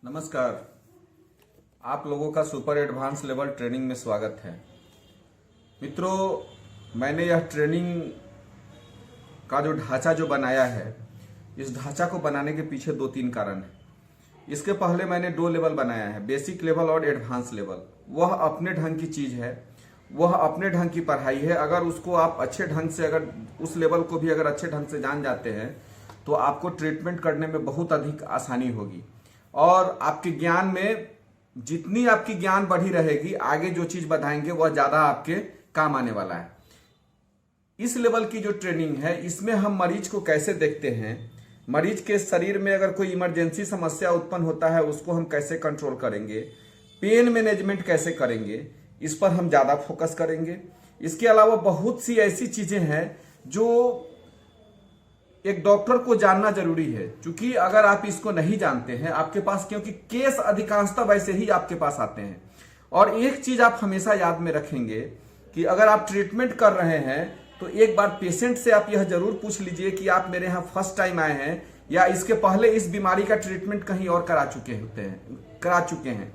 नमस्कार। आप लोगों का सुपर एडवांस लेवल ट्रेनिंग में स्वागत है। मित्रों, मैंने यह ट्रेनिंग का ढांचा जो बनाया है, इस ढांचा को बनाने के पीछे 2-3 कारण है। इसके पहले मैंने 2 लेवल बनाया है, बेसिक लेवल और एडवांस लेवल। वह अपने ढंग की चीज है, वह अपने ढंग की पढ़ाई है। अगर उसको आप अच्छे ढंग से, अगर उस लेवल को भी अगर अच्छे ढंग से जान जाते हैं तो आपको ट्रीटमेंट करने में बहुत अधिक आसानी होगी और आपके ज्ञान में जितनी आपकी ज्ञान बढ़ी रहेगी, आगे जो चीज बताएंगे वह ज्यादा आपके काम आने वाला है। इस लेवल की जो ट्रेनिंग है, इसमें हम मरीज को कैसे देखते हैं, मरीज के शरीर में अगर कोई इमरजेंसी समस्या उत्पन्न होता है उसको हम कैसे कंट्रोल करेंगे, पेन मैनेजमेंट कैसे करेंगे, इस पर हम ज्यादा फोकस करेंगे। इसके अलावा बहुत सी ऐसी चीजें हैं जो एक डॉक्टर को जानना जरूरी है, क्योंकि अगर आप इसको नहीं जानते हैं आपके पास, क्योंकि केस अधिकांशतः वैसे ही आपके पास आते हैं। और एक चीज आप हमेशा याद में रखेंगे कि अगर आप ट्रीटमेंट कर रहे हैं तो एक बार पेशेंट से आप यह जरूर पूछ लीजिए कि आप मेरे यहाँ फर्स्ट टाइम आए हैं या इसके पहले इस बीमारी का ट्रीटमेंट कहीं और करा चुके हैं।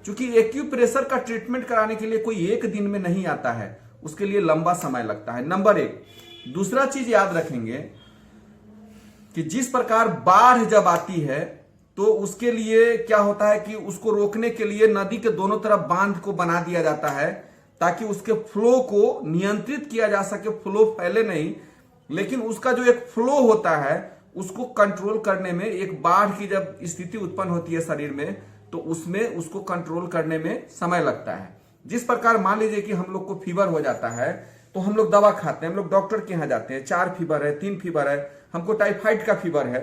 क्योंकि एक्यूप्रेशर का ट्रीटमेंट कराने के लिए कोई एक दिन में नहीं आता है, उसके लिए लंबा समय लगता है, नंबर 1। दूसरा चीज याद रखेंगे कि जिस प्रकार बाढ़ जब आती है तो उसके लिए क्या होता है कि उसको रोकने के लिए नदी के दोनों तरफ बांध को बना दिया जाता है ताकि उसके फ्लो को नियंत्रित किया जा सके। फ्लो फैले नहीं, लेकिन उसका जो एक फ्लो होता है उसको कंट्रोल करने में, एक बाढ़ की जब स्थिति उत्पन्न होती है शरीर में तो उसमें उसको कंट्रोल करने में समय लगता है। जिस प्रकार मान लीजिए कि हम लोग को फीवर हो जाता है तो हम लोग दवा खाते हैं, हम लोग डॉक्टर के यहाँ जाते हैं, 4 फीवर है, 3 फीवर है, हमको टाइफाइड का फीवर है,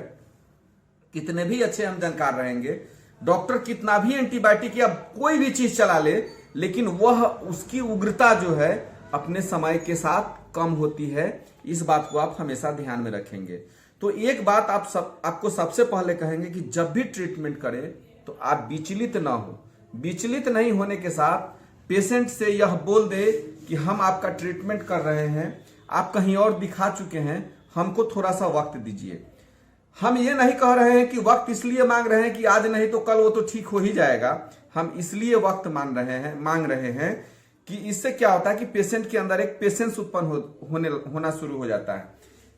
कितने भी अच्छे हम जानकार रहेंगे, डॉक्टर कितना भी एंटीबायोटिक या कोई भी चीज चला ले, लेकिन वह उसकी उग्रता जो है अपने समय के साथ कम होती है। इस बात को आप हमेशा ध्यान में रखेंगे। तो एक बात आपको सबसे पहले कहेंगे कि जब भी ट्रीटमेंट करें तो आप विचलित ना हो। विचलित नहीं होने के साथ पेशेंट से यह बोल दे कि हम आपका ट्रीटमेंट कर रहे हैं, आप कहीं और दिखा चुके हैं, हमको थोड़ा सा वक्त दीजिए। हम ये नहीं कह रहे हैं कि वक्त इसलिए मांग रहे हैं कि आज नहीं तो कल वो तो ठीक हो ही जाएगा। हम इसलिए वक्त मांग रहे हैं कि इससे क्या होता है कि पेशेंट के अंदर एक पेशेंस उत्पन्न होना शुरू हो जाता है।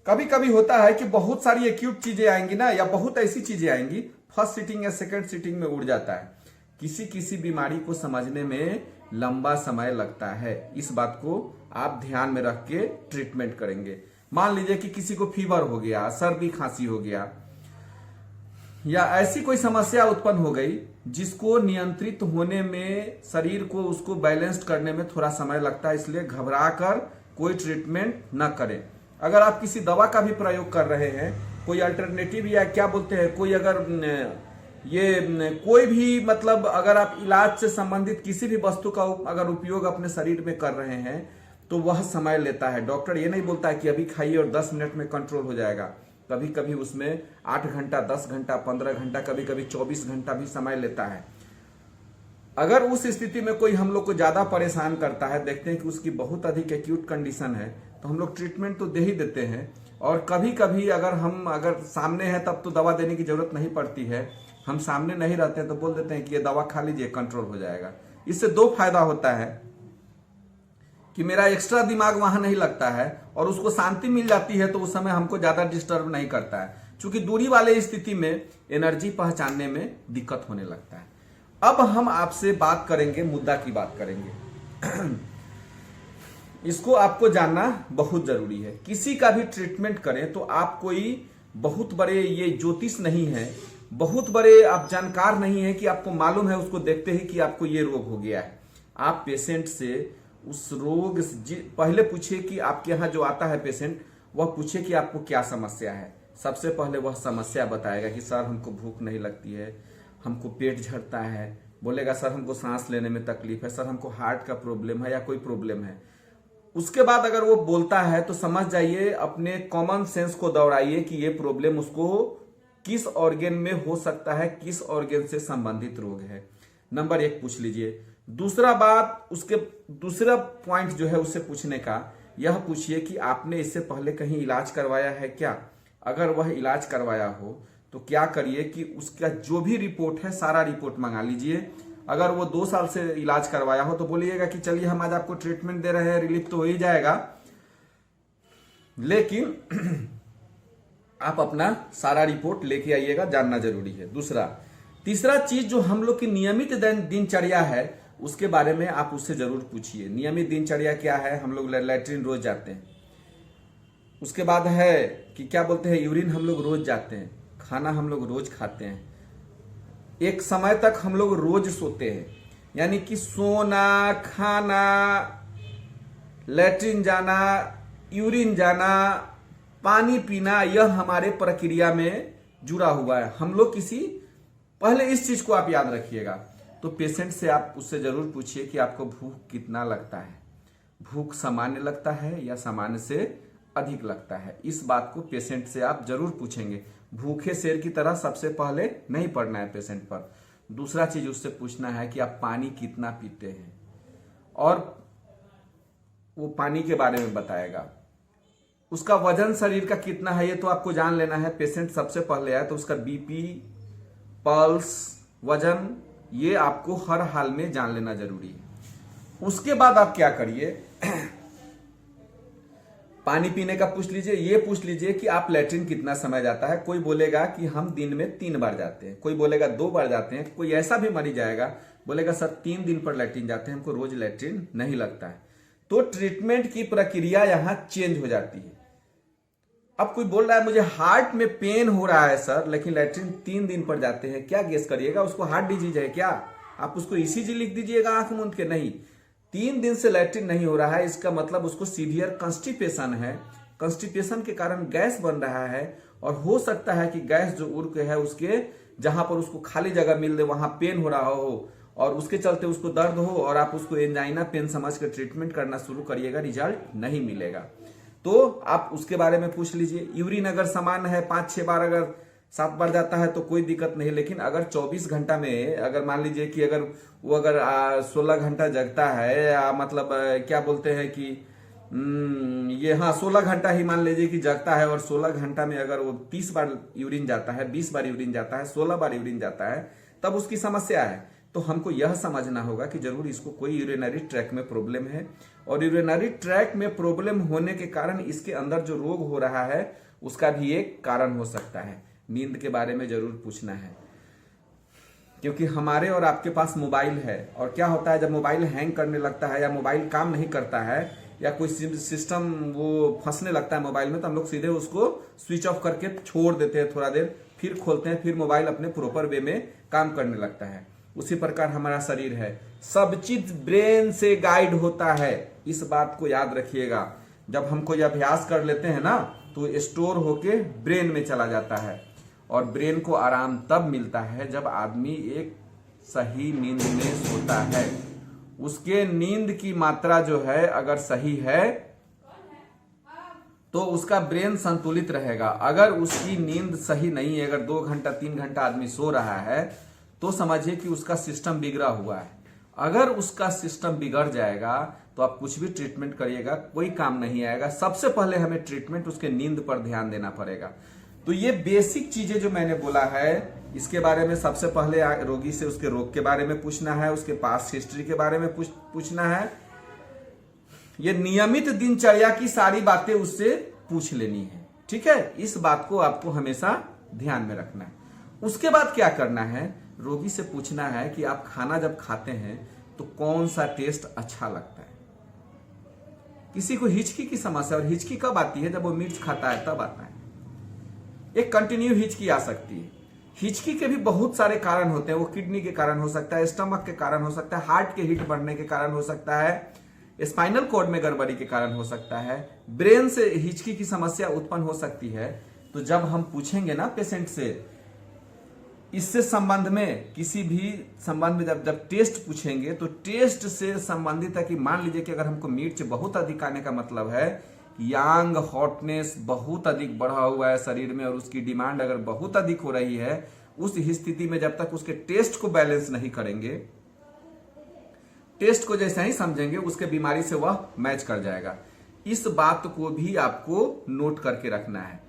कभी कभी होता है कि बहुत सारी एक्यूट चीजें आएंगी ना, या बहुत ऐसी चीजें आएंगी, फर्स्ट सीटिंग या सेकेंड सीटिंग में उड़ जाता है। किसी बीमारी को समझने में लंबा समय लगता है। इस बात को आप ध्यान में रख के ट्रीटमेंट करेंगे। मान लीजिए कि किसी को फीवर हो गया, सर्दी खांसी हो गया, या ऐसी कोई समस्या उत्पन्न हो गई जिसको नियंत्रित होने में, शरीर को उसको बैलेंस करने में थोड़ा समय लगता है, इसलिए घबरा कर कोई ट्रीटमेंट न करें। अगर आप किसी दवा का भी प्रयोग कर रहे हैं, कोई अल्टरनेटिव या क्या बोलते हैं, कोई अगर कोई भी मतलब अगर आप इलाज से संबंधित किसी भी वस्तु का अगर उपयोग अपने शरीर में कर रहे हैं तो वह समय लेता है। डॉक्टर ये नहीं बोलता है कि अभी खाइए और 10 मिनट में कंट्रोल हो जाएगा। कभी कभी उसमें 8 घंटा, 10 घंटा, 15 घंटा, कभी कभी 24 घंटा भी समय लेता है। अगर उस स्थिति में कोई हम लोग को ज्यादा परेशान करता है, देखते हैं कि उसकी बहुत अधिक एक्यूट कंडीशन है, तो हम लोग ट्रीटमेंट तो दे ही देते हैं। और कभी कभी अगर सामने है तब तो दवा देने की जरूरत नहीं पड़ती है। हम सामने नहीं रहते हैं तो बोल देते हैं कि ये दवा खा लीजिए, कंट्रोल हो जाएगा। इससे 2 फायदा होता है कि मेरा एक्स्ट्रा दिमाग वहां नहीं लगता है और उसको शांति मिल जाती है, तो उस समय हमको ज्यादा डिस्टर्ब नहीं करता है, क्योंकि दूरी वाले स्थिति में एनर्जी पहचानने में दिक्कत होने लगता है। अब हम आपसे बात करेंगे, मुद्दा की बात करेंगे। इसको आपको जानना बहुत जरूरी है। किसी का भी ट्रीटमेंट करें तो आप कोई बहुत बड़े ये ज्योतिष नहीं है, बहुत बड़े आप जानकार नहीं है कि आपको मालूम है उसको देखते ही कि आपको ये रोग हो गया है। आप पेशेंट से उस रोग पहले पूछिए कि आपके यहाँ जो आता है पेशेंट, वह पूछे कि आपको क्या समस्या है। सबसे पहले वह समस्या बताएगा कि सर हमको भूख नहीं लगती है, हमको पेट झड़ता है, बोलेगा सर हमको सांस लेने में तकलीफ है, सर हमको हार्ट का प्रॉब्लम है या कोई प्रॉब्लम है। उसके बाद अगर वो बोलता है तो समझ जाइए, अपने कॉमन सेंस को दौड़ाइए कि ये प्रॉब्लम उसको किस ऑर्गन में हो सकता है, किस ऑर्गन से संबंधित रोग है। नंबर 1 पूछ लीजिए। दूसरा बात, उसके दूसरा पॉइंट जो है उससे पूछने का, यह पूछिए कि आपने इससे पहले कहीं इलाज करवाया है क्या। अगर वह इलाज करवाया हो तो क्या करिए कि उसका जो भी रिपोर्ट है सारा रिपोर्ट मंगा लीजिए। अगर वो 2 साल से इलाज करवाया हो तो बोलिएगा कि चलिए हम आज आपको ट्रीटमेंट दे रहे हैं, रिलीफ तो हो ही जाएगा, लेकिन आप अपना सारा रिपोर्ट लेके आइएगा, जानना जरूरी है। तीसरा चीज जो हम लोग की नियमित दिनचर्या है उसके बारे में आप उससे जरूर पूछिए। नियमित दिनचर्या क्या है? हम लोग लैट्रिन रोज जाते हैं, उसके बाद है कि क्या बोलते हैं, यूरिन हम लोग रोज जाते हैं, खाना हम लोग रोज खाते हैं, एक समय तक हम लोग रोज सोते हैं। यानी कि सोना, खाना, लैट्रिन जाना, यूरिन जाना, पानी पीना, यह हमारे प्रक्रिया में जुड़ा हुआ है। हम लोग पहले इस चीज को आप याद रखिएगा। तो पेशेंट से आप उससे जरूर पूछिए कि आपको भूख कितना लगता है, भूख सामान्य लगता है या सामान्य से अधिक लगता है। इस बात को पेशेंट से आप जरूर पूछेंगे। भूखे शेर की तरह सबसे पहले नहीं पड़ना है पेशेंट पर। दूसरा चीज उससे पूछना है कि आप पानी कितना पीते हैं, और वो पानी के बारे में बताएगा। उसका वजन शरीर का कितना है ये तो आपको जान लेना है। पेशेंट सबसे पहले आए तो उसका बीपी, पल्स, वजन, ये आपको हर हाल में जान लेना जरूरी है। उसके बाद आप क्या करिए, पानी पीने का पूछ लीजिए। ये पूछ लीजिए कि आप लैट्रिन कितना समय जाता है। कोई बोलेगा कि हम दिन में 3 बार जाते हैं, कोई बोलेगा 2 बार जाते हैं, कोई ऐसा भी मरीज आएगा बोलेगा सर 3 दिन पर लैट्रिन जाते हैं, हमको रोज लैट्रिन नहीं लगता है। तो ट्रीटमेंट की प्रक्रिया यहां चेंज हो जाती है। अब कोई बोल रहा है मुझे हार्ट में पेन हो रहा है सर, लेकिन लैट्रिन 3 दिन पर जाते हैं, क्या गेस करिएगा? उसको हार्ट डिजीज है क्या? आप उसको ईसीजी लिख दीजिएगा आंख मूंद के? नहीं, 3 दिन से लैट्रिन नहीं हो रहा है, इसका मतलब उसको सीवियर कंस्टिपेशन है। कंस्टिपेशन के कारण गैस बन रहा है, और हो सकता है कि गैस जो उड़ के है उसके जहां पर उसको खाली जगह मिल रही वहां पेन हो रहा हो, और उसके चलते उसको दर्द हो, और आप उसको एंजाइना पेन समझ कर ट्रीटमेंट करना शुरू करिएगा, रिजल्ट नहीं मिलेगा। तो आप उसके बारे में पूछ लीजिए। यूरिन अगर सामान्य है, 5-6 बार अगर 7 बार जाता है तो कोई दिक्कत नहीं। लेकिन अगर 24 घंटा में अगर मान लीजिए कि अगर 16 घंटा जगता है, या मतलब क्या बोलते हैं कि ये 16 घंटा ही मान लीजिए कि जगता है, और 16 घंटा में अगर वो 30 बार यूरिन जाता है, 20 बार यूरिन जाता है, 16 बार यूरिन जाता है, तब उसकी समस्या है। तो हमको यह समझना होगा कि जरूर इसको कोई यूरिनरी ट्रैक में प्रॉब्लम है, और यूरिनरी ट्रैक में प्रॉब्लम होने के कारण इसके अंदर जो रोग हो रहा है उसका भी एक कारण हो सकता है। नींद के बारे में जरूर पूछना है, क्योंकि हमारे और आपके पास मोबाइल है, और क्या होता है जब मोबाइल हैंग करने लगता है, या मोबाइल काम नहीं करता है, या कोई सिस्टम वो फंसने लगता है मोबाइल में, तो हम लोग सीधे उसको स्विच ऑफ करके छोड़ देते हैं, थोड़ा देर फिर खोलते हैं, फिर मोबाइल अपने प्रॉपर वे में काम करने लगता है। उसी प्रकार हमारा शरीर है, सब चीज ब्रेन से गाइड होता है। इस बात को याद रखिएगा। जब हम कोई अभ्यास कर लेते हैं ना तो स्टोर होके ब्रेन में चला जाता है, और ब्रेन को आराम तब मिलता है जब आदमी एक सही नींद में सोता है। उसके नींद की मात्रा जो है अगर सही है तो उसका ब्रेन संतुलित रहेगा। अगर उसकी नींद सही नहीं है, अगर 2 घंटा 3 घंटा आदमी सो रहा है, तो समझिए कि उसका सिस्टम बिगड़ा हुआ है। अगर उसका सिस्टम बिगड़ जाएगा तो आप कुछ भी ट्रीटमेंट करिएगा कोई काम नहीं आएगा। सबसे पहले हमें ट्रीटमेंट उसके नींद पर ध्यान देना पड़ेगा। तो ये बेसिक चीजें जो मैंने बोला है, इसके बारे में सबसे पहले रोगी से उसके रोग के बारे में पूछना है, उसके पास्ट हिस्ट्री के बारे में पूछना है। ये नियमित दिनचर्या की सारी बातें उससे पूछ लेनी है, ठीक है? इस बात को आपको हमेशा ध्यान में रखना है। उसके बाद क्या करना है, रोगी से पूछना है कि आप खाना जब खाते हैं तो कौन सा टेस्ट अच्छा लगता है। किसी को हिचकी की समस्या, और हिचकी कब आती है? जब वो मिर्च खाता है तब आता है। एक कंटिन्यू हिचकी आ सकती है। हिचकी के भी बहुत सारे कारण होते हैं। वो किडनी के कारण हो सकता है, स्टमक के कारण हो सकता है, हार्ट के हीट बढ़ने के कारण हो सकता है, स्पाइनल कॉर्ड में गड़बड़ी के कारण हो सकता है, ब्रेन से हिचकी की समस्या उत्पन्न हो सकती है। तो जब हम पूछेंगे ना पेशेंट से इससे संबंध में, किसी भी संबंध में जब टेस्ट पूछेंगे तो टेस्ट से संबंधित है कि मान लीजिए कि अगर हमको मिर्च बहुत अधिक आने का मतलब है यांग हॉटनेस बहुत अधिक बढ़ा हुआ है शरीर में, और उसकी डिमांड अगर बहुत अधिक हो रही है, उस स्थिति में जब तक उसके टेस्ट को बैलेंस नहीं करेंगे, टेस्ट को जैसे ही समझेंगे उसके बीमारी से वह मैच कर जाएगा। इस बात को भी आपको नोट करके रखना है।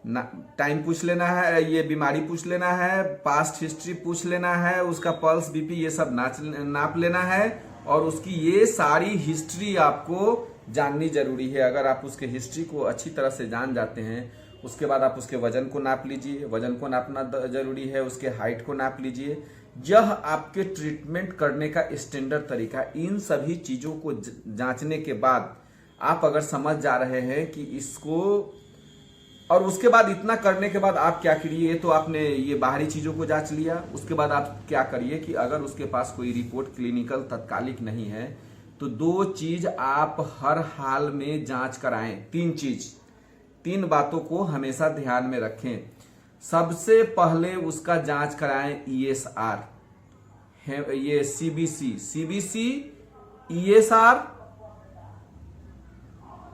टाइम पूछ लेना है, ये बीमारी पूछ लेना है, पास्ट हिस्ट्री पूछ लेना है, उसका पल्स बीपी ये सब नाप लेना है और उसकी ये सारी हिस्ट्री आपको जाननी जरूरी है। अगर आप उसके हिस्ट्री को अच्छी तरह से जान जाते हैं, उसके बाद आप उसके वजन को नाप लीजिए, वजन को नापना जरूरी है, उसके हाइट को नाप लीजिए। यह आपके ट्रीटमेंट करने का स्टैंडर्ड तरीका। इन सभी चीजों को जांचने के बाद आप अगर समझ जा रहे हैं कि इसको, और उसके बाद इतना करने के बाद आप क्या करिए, तो आपने ये बाहरी चीजों को जांच लिया, उसके बाद आप क्या करिए कि अगर उसके पास कोई रिपोर्ट क्लिनिकल तत्कालिक नहीं है तो 2 चीज आप हर हाल में जांच कराएं। 3 चीज, 3 बातों को हमेशा ध्यान में रखें। सबसे पहले उसका जांच कराएं ESR, ये CBC ESR,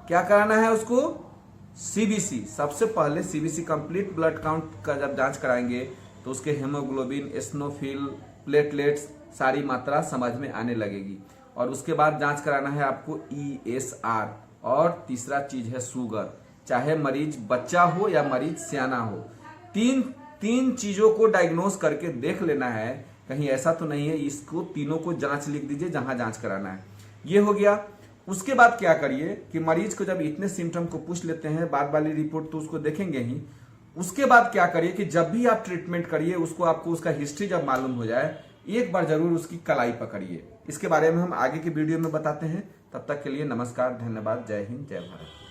क्या कराना है उसको, CBC। सबसे पहले CBC कंप्लीट ब्लड काउंट का जब जांच कराएंगे तो उसके हेमोग्लोबिन, एस्नोफिल, प्लेटलेट्स सारी मात्रा समझ में आने लगेगी। और उसके बाद जांच कराना है आपको ESR। और तीसरा चीज है शुगर, चाहे मरीज बच्चा हो या मरीज सियाना हो। तीन चीजों को डायग्नोस करके देख लेना है, कहीं ऐसा तो नहीं है। इसको तीनों को जांच लिख दीजिए जहां जांच कराना है। ये हो गया। उसके बाद क्या करिए कि मरीज को जब इतने सिम्टम को पूछ लेते हैं, बाद वाली रिपोर्ट तो उसको देखेंगे ही। उसके बाद क्या करिए कि जब भी आप ट्रीटमेंट करिए उसको, आपको उसका हिस्ट्री जब मालूम हो जाए, एक बार जरूर उसकी कलाई पकड़िए। इसके बारे में हम आगे के वीडियो में बताते हैं। तब तक के लिए नमस्कार, धन्यवाद, जय हिंद, जय भारत।